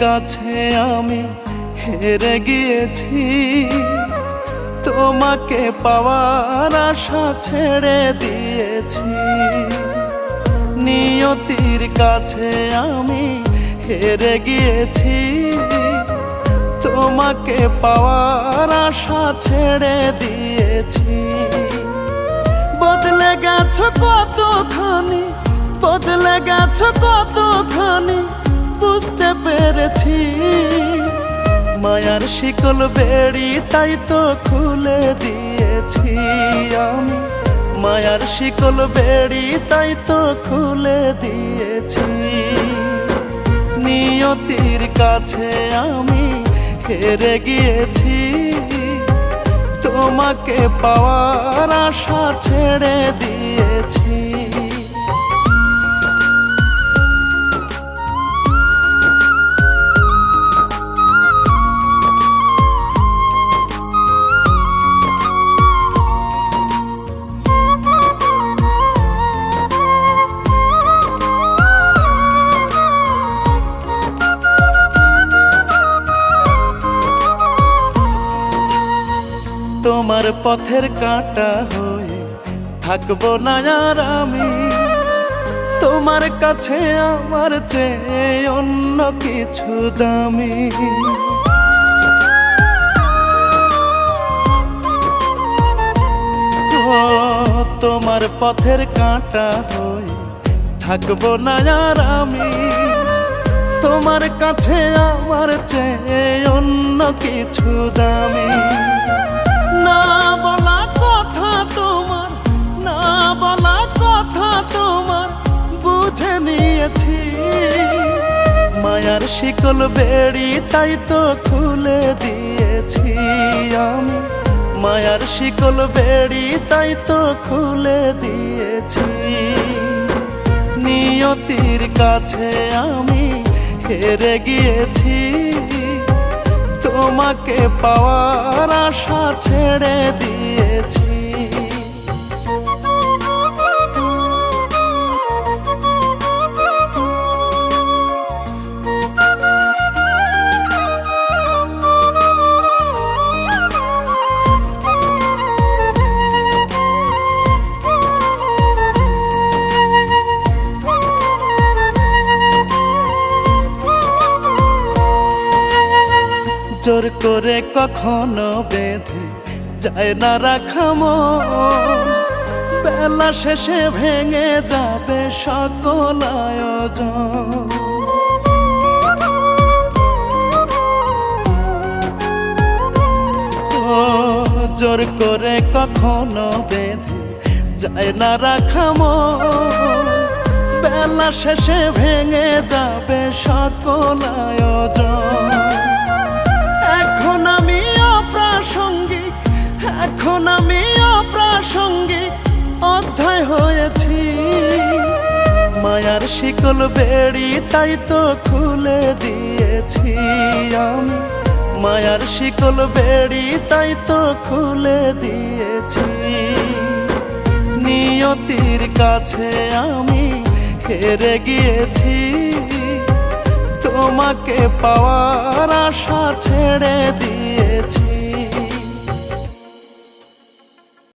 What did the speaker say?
কাছে আমি হেরে গিয়েছি, তোমাকে পাওয়ার আশা ছেড়ে দিয়েছি। নিয়তির কাছে আমি হেরে গিয়েছি, তোমাকে পাওয়ার আশা ছেড়ে দিয়েছি। বদলে গেছো কতখানি, বদলে গেছো কতখানি বুঝতে পেরেছি। মায়ার শিকল বেড়ি তাই তো খুলে দিয়েছি আমি, মায়ার শিকল বেড়ি তাই তো খুলে দিয়েছি। নিয়তির কাছে আমি হেরে গিয়েছি, তোমাকে পাওয়ার আশা ছেড়ে দিয়েছি। তোমার পথের কাঁটা হয়ে থাকবো না আর আমি, তোমার কাছে আমার চেয়ে অন্য কিছু দামি। ও তোমার পথের কাঁটা হয়ে থাকবো না আর আমি, তোমার কাছে আমার চেয়ে অন্য কিছু দামি। না বলা কথা তোমার, না বলা কথা তোমার বুঝে নিয়েছি। মায়ার শিকল বেড়ি তাই তো খুলে দিয়েছি আমি, মায়ার শিকল বেড়ি তাই তো খুলে দিয়েছি। নিয়তির কাছে আমি হেরে গিয়েছি, তোমাকে পাওয়ার আশা ছেড়ে দিয়েছি। জোর করে কখনো বেঁধে যায় না রাখা মন, বেলা শেষে ভেঙে যাবে সকল আয়োজন। ও জোর করে কখনো বেঁধে যায় না রাখা মন, বেলা শেষে ভেঙে যাবে সকল আয়োজন। এখন আমি অপ্রাসঙ্গিক, এখন আমি অপ্রাসঙ্গিক অধ্যায় হয়েছি। মায়ার শিকল বেড়ি তাই তো খুলে দিয়েছি আমি, মায়ার শিকল বেড়ি তাই তো খুলে দিয়েছি। নিয়তির কাছে আমি হেরে গিয়েছি, তোমাকে পাওয়ার আশা ছেড়ে দিয়েছি।